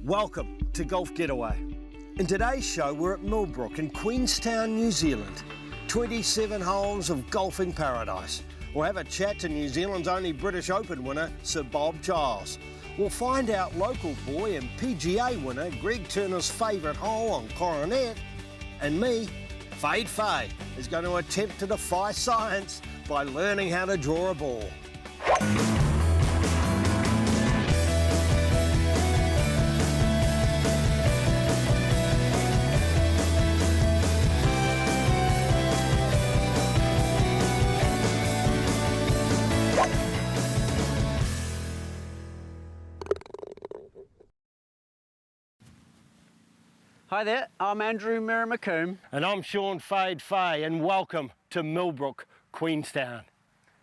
Welcome to Golf Getaway. In today's show, we're at Millbrook in Queenstown, New Zealand. 27 holes of golfing paradise. We'll have a chat to New Zealand's only British Open winner, Sir Bob Giles. We'll find out local boy and PGA winner Greg Turner's favourite hole on Coronet. And me, Fade Faye, is going to attempt to defy science by learning how to draw a ball. Hi there, I'm Andrew Merrimacoombe. And I'm Sean Fade Faye, and welcome to Millbrook, Queenstown.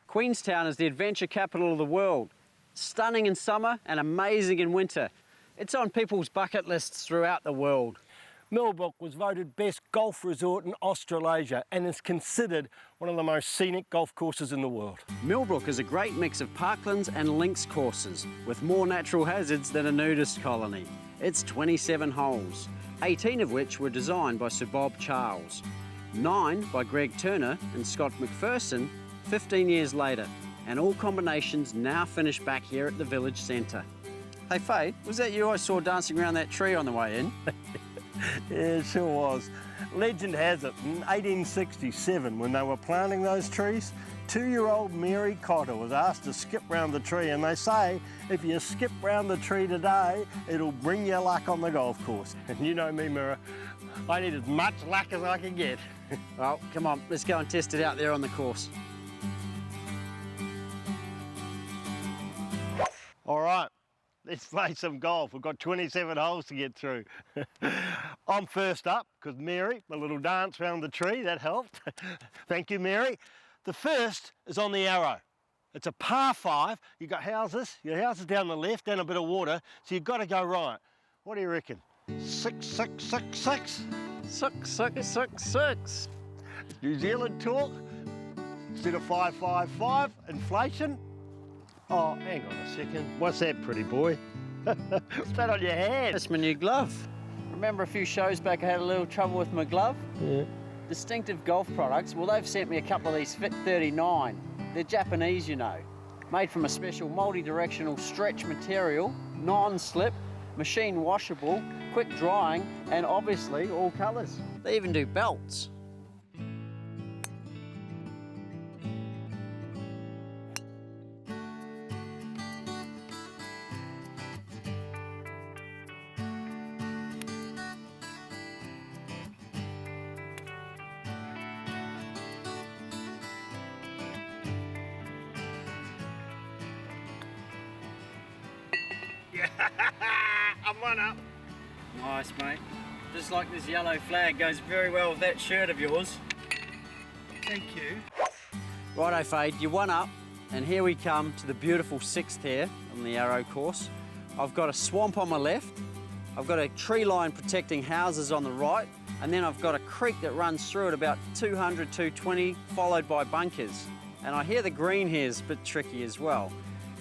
Queenstown is the adventure capital of the world. Stunning in summer and amazing in winter. It's on people's bucket lists throughout the world. Millbrook was voted best golf resort in Australasia and is considered one of the most scenic golf courses in the world. Millbrook is a great mix of parklands and links courses with more natural hazards than a nudist colony. It's 27 holes, 18 of which were designed by Sir Bob Giles, 9 by Greg Turner and Scott McPherson 15 years later, and all combinations now finish back here at the village centre. Hey Faye, was that you I saw dancing around that tree on the way in? Yeah, it sure was. Legend has it, in 1867, when they were planting those trees, 2-year-old Mary Cotter was asked to skip round the tree, and they say if you skip round the tree today, it'll bring you luck on the golf course. And you know me, Mirror, I need as much luck as I can get. Well, come on, let's go and test it out there on the course. All right, let's play some golf. We've got 27 holes to get through. I'm first up, because Mary, a little dance around the tree, that helped. Thank you, Mary. The first is on the arrow. It's a par 5. You've got houses, your house is down the left, and a bit of water, so you've got to go right. What do you reckon? 6, 6, 6, 6. 6, 6, 6, 6. New Zealand talk. Instead of 5, 5, 5, inflation. Oh, hang on a second. What's that, pretty boy? What's that on your hand? That's my new glove. Remember a few shows back I had a little trouble with my glove? Yeah. Distinctive golf products, well they've sent me a couple of these Fit 39. They're Japanese, you know. Made from a special multi-directional stretch material, non-slip, machine washable, quick drying, and obviously all colours. They even do belts. I'm one up. Nice, mate. Just like this yellow flag goes very well with that shirt of yours. Thank you. Righto, Fade, you're one up, and here we come to the beautiful 6th here on the arrow course. I've got a swamp on my left, I've got a tree line protecting houses on the right, and then I've got a creek that runs through at about 200, 220, followed by bunkers. And I hear the green here is a bit tricky as well.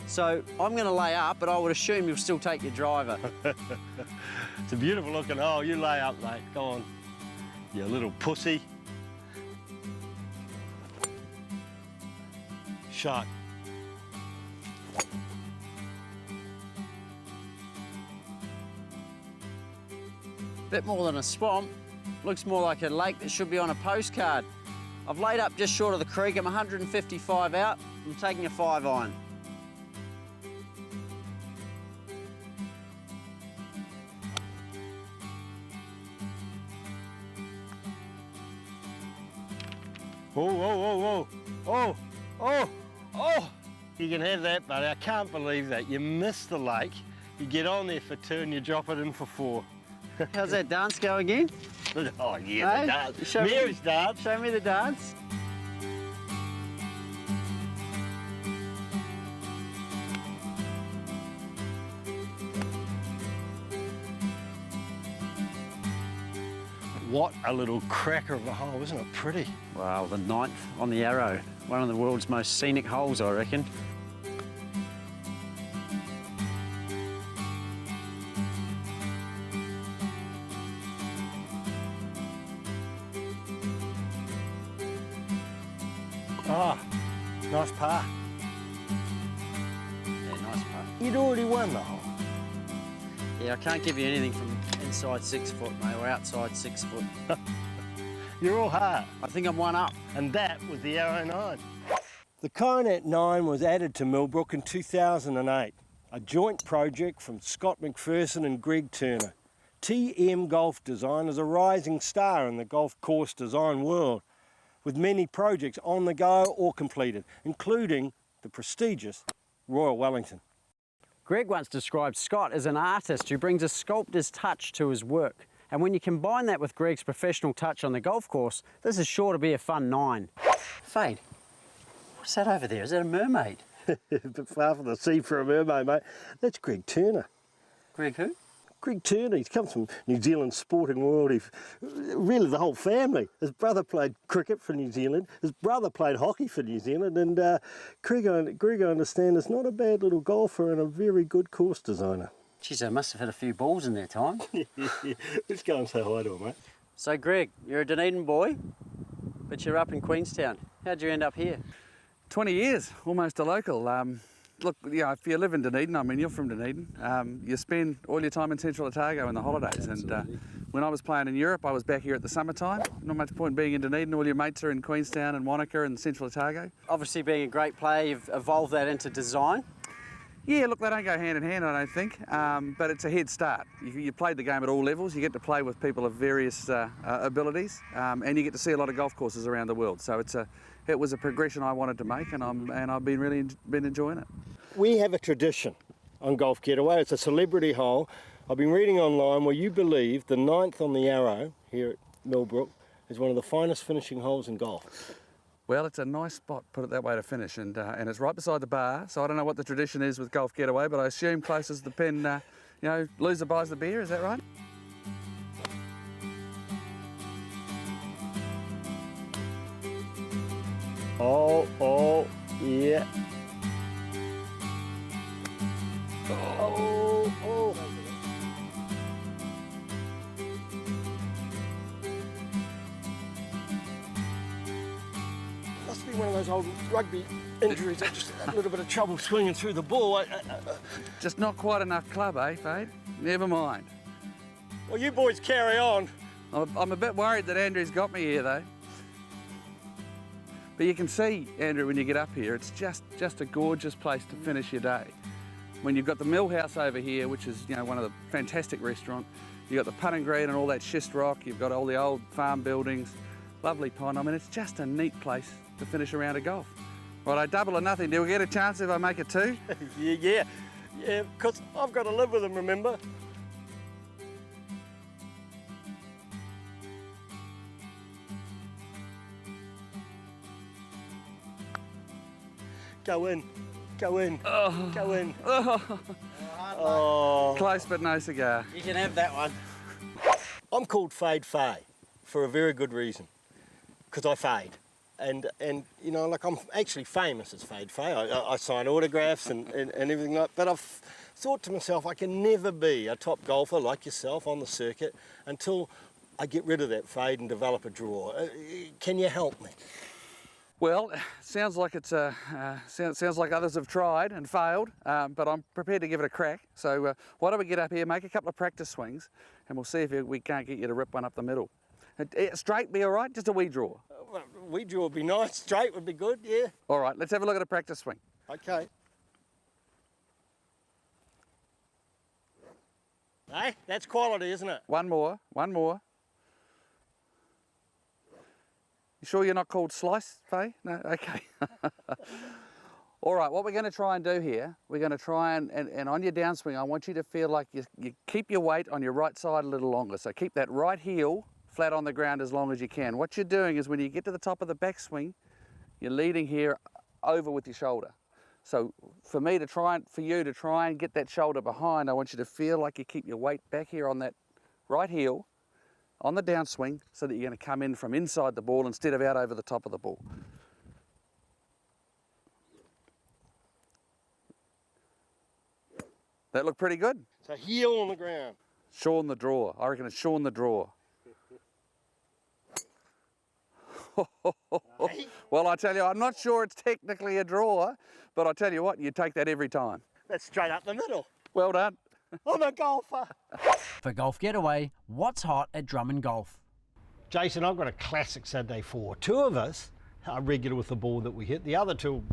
So I'm going to lay up, but I would assume you'll still take your driver. It's a beautiful looking hole. You lay up, mate. Go on. You little pussy. Shot. Bit more than a swamp. Looks more like a lake that should be on a postcard. I've laid up just short of the creek. I'm 155 out. I'm taking a 5-iron. Oh, oh, oh, oh, oh, oh, oh. You can have that, buddy. I can't believe that. You missed the lake. You get on there for 2 and you drop it in for 4. How's that dance go again? Oh, yeah, Hey, the dance. show me- Mary's dance. Show me the dance. What a little cracker of a hole, isn't it pretty? Wow, the 9th on the arrow. One of the world's most scenic holes, I reckon. Oh, nice par. Yeah, nice putt. You'd already won the hole. Yeah, I can't give you anything from inside 6 foot, mate, or outside 6 foot. You're all hard. I think I'm one up. And that was the Arrow 9. The Coronet 9 was added to Millbrook in 2008, a joint project from Scott McPherson and Greg Turner. TM Golf Design is a rising star in the golf course design world, with many projects on the go or completed, including the prestigious Royal Wellington. Greg once described Scott as an artist who brings a sculptor's touch to his work. And when you combine that with Greg's professional touch on the golf course, this is sure to be a fun 9. Fade, what's that over there? Is that a mermaid? A bit far from the sea for a mermaid, mate. That's Greg Turner. Greg who? Greg Turner, he comes from New Zealand's sporting world. Really the whole family. His brother played cricket for New Zealand, his brother played hockey for New Zealand, and Greg, I understand, is not a bad little golfer and a very good course designer. Geez, they must have had a few balls in their time. Let's go and say hi to him, mate. So Greg, you're a Dunedin boy, but you're up in Queenstown. How'd you end up here? 20 years, almost a local. Look, you know, if you live in Dunedin, I mean, you're from Dunedin, you spend all your time in Central Otago in the holidays. Absolutely. And when I was playing in Europe, I was back here at the summertime. Not much point being in Dunedin. All your mates are in Queenstown and Wanaka and Central Otago. Obviously, being a great player, you've evolved that into design. Yeah, look, they don't go hand in hand, I don't think, but it's a head start. You played the game at all levels. You get to play with people of various abilities, and you get to see a lot of golf courses around the world. So it was a progression I wanted to make, and I've been really been enjoying it. We have a tradition on Golf Getaway. It's a celebrity hole. I've been reading online where you believe the 9th on the Arrow here at Millbrook is one of the finest finishing holes in golf. Well, it's a nice spot, put it that way, to finish, and it's right beside the bar. So I don't know what the tradition is with Golf Getaway, but I assume close as the pin, you know, loser buys the beer. Is that right? Oh, yeah. Oh. Must be one of those old rugby injuries. I just had a little bit of trouble swinging through the ball. Just not quite enough club, eh, Fade? Never mind. Well, you boys carry on. I'm a bit worried that Andrew's got me here, though. But you can see, Andrew, when you get up here, it's just a gorgeous place to finish your day. When you've got the Mill House over here, which is, you know, one of the fantastic restaurants, you've got the putting green and all that schist rock, you've got all the old farm buildings, lovely pond. I mean, it's just a neat place to finish a round of golf. Right, double or nothing. Do we get a chance if I make it 2? Yeah, because I've got to live with him, remember? Go in, go in, Oh. go in. Oh. Oh. Close but no cigar. You can have that one. I'm called Fade Fay for a very good reason, because I fade. And you know, like, I'm actually famous as Fade Fay. I sign autographs and everything like that, but I've thought to myself, I can never be a top golfer like yourself on the circuit until I get rid of that fade and develop a draw. Can you help me? Well, sounds like it's sounds like others have tried and failed, but I'm prepared to give it a crack. So why don't we get up here, make a couple of practice swings, and we'll see if we can't get you to rip one up the middle. Straight be all right? Just a wee draw. Wee draw would be nice. Straight would be good, yeah. All right, let's have a look at a practice swing. Okay. Hey, that's quality, isn't it? One more. You sure you're not called Slice, Faye? No? Okay. All right, what we're going to try and do here, we're going to try and on your downswing, I want you to feel like you keep your weight on your right side a little longer. So keep that right heel flat on the ground as long as you can. What you're doing is when you get to the top of the backswing, you're leading here over with your shoulder. So for you to try and get that shoulder behind, I want you to feel like you keep your weight back here on that right heel, on the downswing, so that you're going to come in from inside the ball instead of out over the top of the ball. That look pretty good? So heel on the ground. Shorn the draw. I reckon it's shorn the draw. Well, I tell you, I'm not sure it's technically a draw, but I tell you what, you take that every time. That's straight up the middle. Well done. I'm a golfer. For Golf Getaway, what's hot at Drummond Golf? Jason, I've got a classic Saturday 4. Two of us are regular with the ball that we hit. The other two,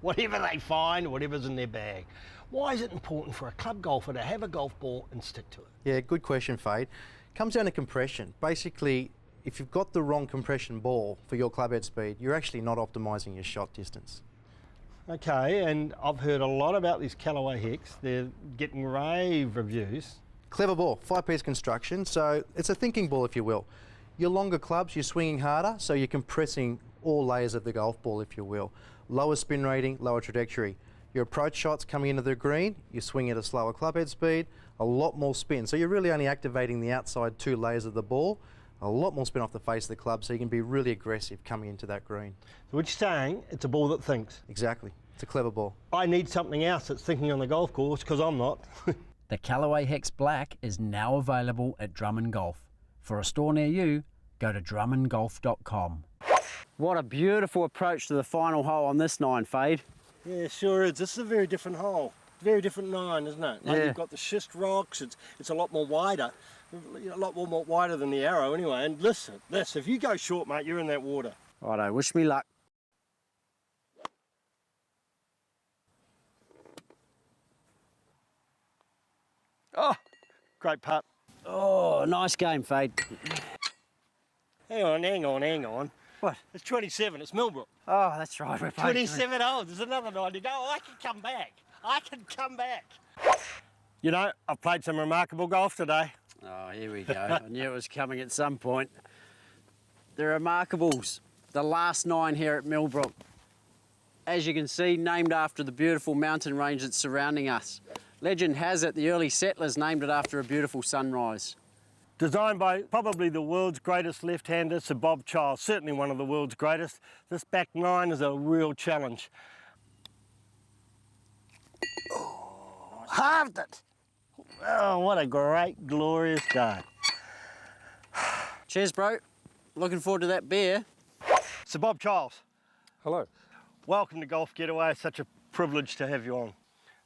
whatever they find, whatever's in their bag. Why is it important for a club golfer to have a golf ball and stick to it? Yeah, good question, Fade. Comes down to compression. Basically, if you've got the wrong compression ball for your club head speed, you're actually not optimising your shot distance. Okay, and I've heard a lot about these Callaway Hex. They're getting rave reviews. Clever ball, 5-piece construction, so it's a thinking ball, if you will. Your longer clubs, you're swinging harder, so you're compressing all layers of the golf ball, if you will. Lower spin rating, lower trajectory. Your approach shots coming into the green, you swing at a slower club head speed, a lot more spin. So you're really only activating the outside 2 layers of the ball, a lot more spin off the face of the club, so you can be really aggressive coming into that green. So what you're saying, it's a ball that thinks. Exactly. It's a clever ball. I need something else that's thinking on the golf course, because I'm not. The Callaway Hex Black is now available at Drummond Golf. For a store near you, go to drummondgolf.com. What a beautiful approach to the final hole on this 9, Fade. Yeah, sure is. This is a very different hole. Very different 9, isn't it? Like Yeah. You've got the schist rocks, it's a lot more wider. A lot more wider than the arrow anyway. And listen, if you go short, mate, you're in that water. Righto, wish me luck. Oh, great putt. Oh, nice game, Fade. Hang on. What? It's 27, it's Millbrook. Oh, that's right. We're playing 27 holes, there's another 9 to go. I can come back. You know, I've played some remarkable golf today. Oh, here we go. I knew it was coming at some point. The Remarkables, the last 9 here at Millbrook. As you can see, named after the beautiful mountain range that's surrounding us. Legend has it the early settlers named it after a beautiful sunrise. Designed by probably the world's greatest left-hander, Sir Bob Charles, certainly one of the world's greatest. This back 9 is a real challenge. Oh, halved it. Oh, what a great, glorious day. Cheers, bro. Looking forward to that beer. Sir Bob Charles. Hello. Welcome to Golf Getaway. It's such a privilege to have you on.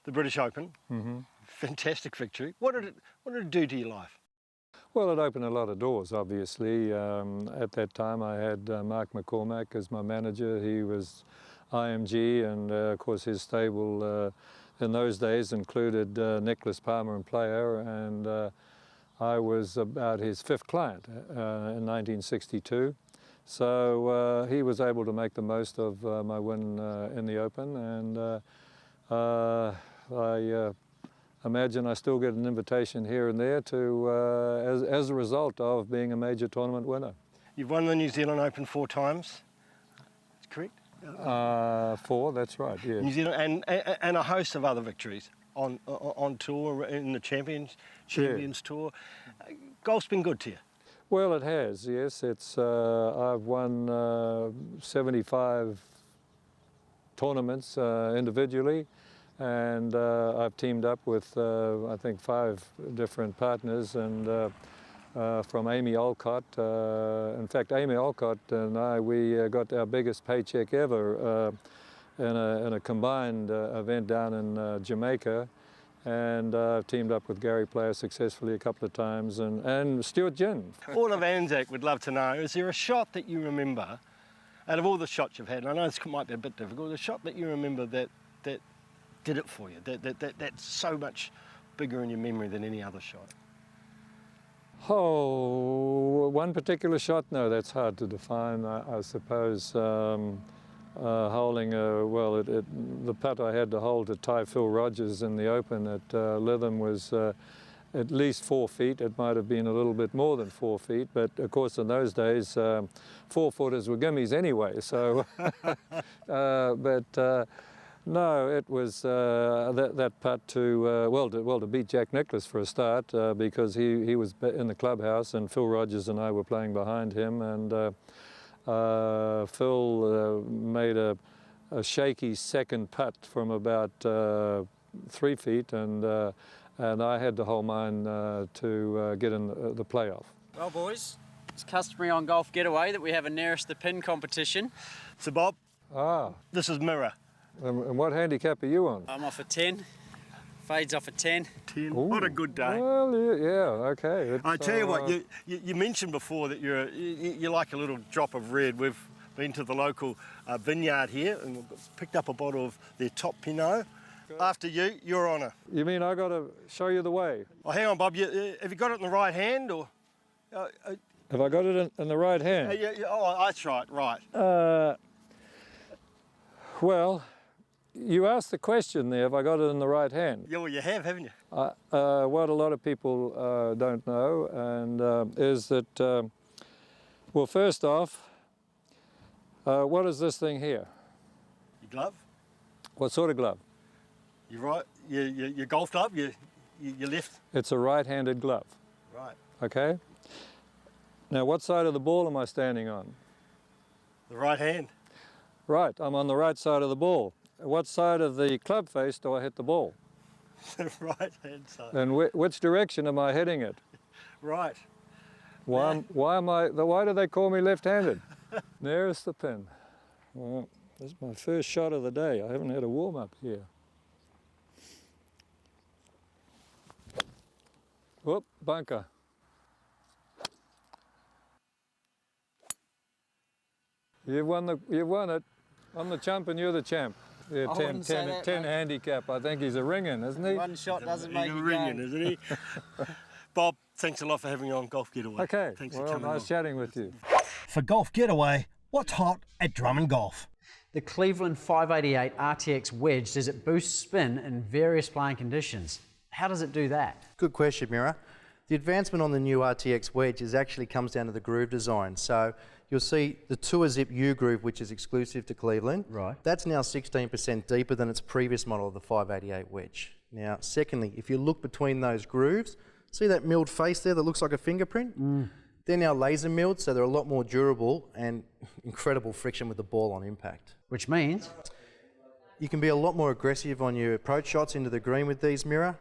The British Open. Fantastic victory. What did it do to your life? Well, it opened a lot of doors, obviously. At that time, I had Mark McCormack as my manager. He was IMG, and of course his stable in those days included Nicholas Palmer and Player, and I was about his 5th client in 1962. So he was able to make the most of my win in the Open, and I imagine I still get an invitation here and there to, as a result of being a major tournament winner. You've won the New Zealand Open 4 times, that's correct? 4, that's right, yeah. New Zealand and a host of other victories on tour, in the Champions Tour. Golf's been good to you? Well, it has, yes. It's I've won 75 tournaments individually, and I've teamed up with I think 5 different partners, and from Amy Olcott. In fact, Amy Olcott and I, we got our biggest paycheck ever in a combined event down in Jamaica, and I've teamed up with Gary Player successfully a couple of times, and Stuart Ginn. All of Anzac would love to know, is there a shot that you remember, out of all the shots you've had, and I know this might be a bit difficult, a shot that you remember that did it for you, that's so much bigger in your memory than any other shot? Oh, one particular shot? No, that's hard to define. I suppose holding the putt I had to hold to tie Phil Rogers in the Open at Lytham was at least 4 feet. It might have been a little bit more than 4 feet, but of course in those days 4-footers were gimmies anyway. So, no, it was that putt to beat Jack Nicklaus for a start, because he was in the clubhouse and Phil Rogers and I were playing behind him, and Phil made a shaky second putt from about 3 feet, and I had to hold mine to get in the playoff. Well, boys, It's customary on Golf Getaway that we have a nearest the pin competition. So Bob, Ah, this is Mirror. and what handicap are you on? I'm off a 10. Fade's off a 10. 10. What a good day. Well, yeah, okay. It's, I tell you what, you mentioned before that you like a little drop of red. We've been to the local vineyard here and we've picked up a bottle of their top Pinot. After you, your honour. You mean I got to show you the way? Oh, hang on, Bob. Have you got it in the right hand or? Have I got it in the right hand? Oh, that's right. Right. Well, you asked the question there, have I got it in the right hand? Yeah, well, you have, haven't you? What a lot of people don't know and is that, well, first off, what is this thing here? Your glove. What sort of glove? Your right. Your golf glove. Your left. It's a right-handed glove. Right. Okay. Now, what side of the ball am I standing on? The right hand. Right, I'm on the right side of the ball. What side of the club face do I hit the ball? The right hand side. And which direction am I hitting it? Right. Why do they call me left-handed? There's the pin. Well, this is my first shot of the day. I haven't had a warm-up here. Whoop, bunker. You've won it. I'm the chump and you're the champ. Yeah, I wouldn't say that, 10 mate. handicap. I think he's a ringing, isn't he? One shot doesn't make He's you ringing, go. isn't he? Bob, thanks a lot for having you on Golf Getaway. Okay, Thanks for well, coming nice on. chatting with you. For Golf Getaway, what's hot at Drummond Golf? The Cleveland 588 RTX wedge, does it boost spin in various playing conditions? How does it do that? Good question, Mira. The advancement on the new RTX wedge actually comes down to the groove design. So you'll see the Tour Zip U groove, which is exclusive to Cleveland. Right. That's now 16% deeper than its previous model of the 588 wedge. Now, secondly, if you look between those grooves, see that milled face there that looks like a fingerprint? They're now laser milled, so they're a lot more durable and incredible friction with the ball on impact. Which means? You can be a lot more aggressive on your approach shots into the green with these, Mira.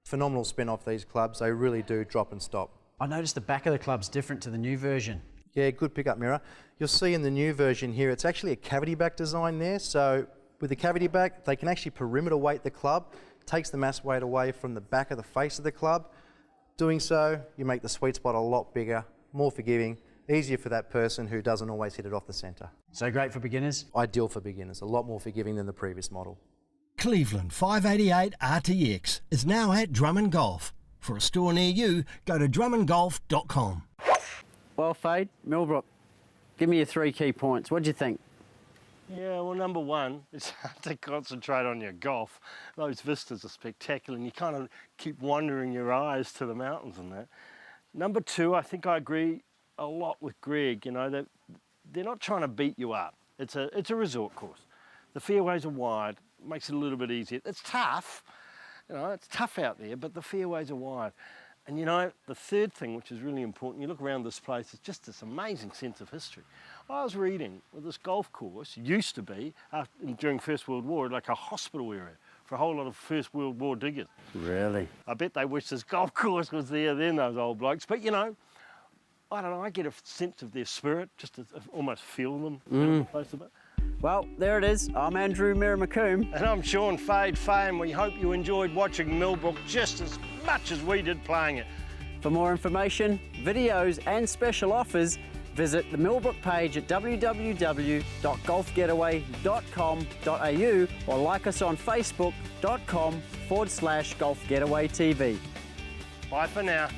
Phenomenal spin off these clubs. They really do drop and stop. I noticed the back of the club's different to the new version. Yeah, good pickup, Mira. You'll see in the new version here, it's actually a cavity back design there. So with the cavity back, they can actually perimeter weight the club, takes the mass weight away from the back of the face of the club. Doing so, you make the sweet spot a lot bigger, more forgiving, easier for that person who doesn't always hit it off the centre. So great for beginners? Ideal for beginners, a lot more forgiving than the previous model. Cleveland 588 RTX is now at Drummond Golf. For a store near you, go to drummondgolf.com. Well, Fade, Millbrook, give me your 3 key points. What do you think? Yeah, well, number one, it's hard to concentrate on your golf. Those vistas are spectacular and you kind of keep wandering your eyes to the mountains and that. Number two, I think I agree a lot with Greg. You know, they're not trying to beat you up. It's a resort course. The fairways are wide, makes it a little bit easier. It's tough, you know, it's tough out there, but the fairways are wide. And you know, the third thing, which is really important, you look around this place, it's just this amazing sense of history. I was reading, well, this golf course used to be, during First World War, like a hospital area for a whole lot of First World War diggers. Really? I bet they wish this golf course was there then, those old blokes. But you know, I don't know, I get a sense of their spirit, just to almost feel them close a bit. Well, there it is. I'm Andrew Merrimacoombe. And I'm Sean Fade Fay, and we hope you enjoyed watching Millbrook just as much as we did playing it. For more information, videos and special offers, visit the Millbrook page at www.golfgetaway.com.au or like us on facebook.com/golfgetawaytv. Bye for now.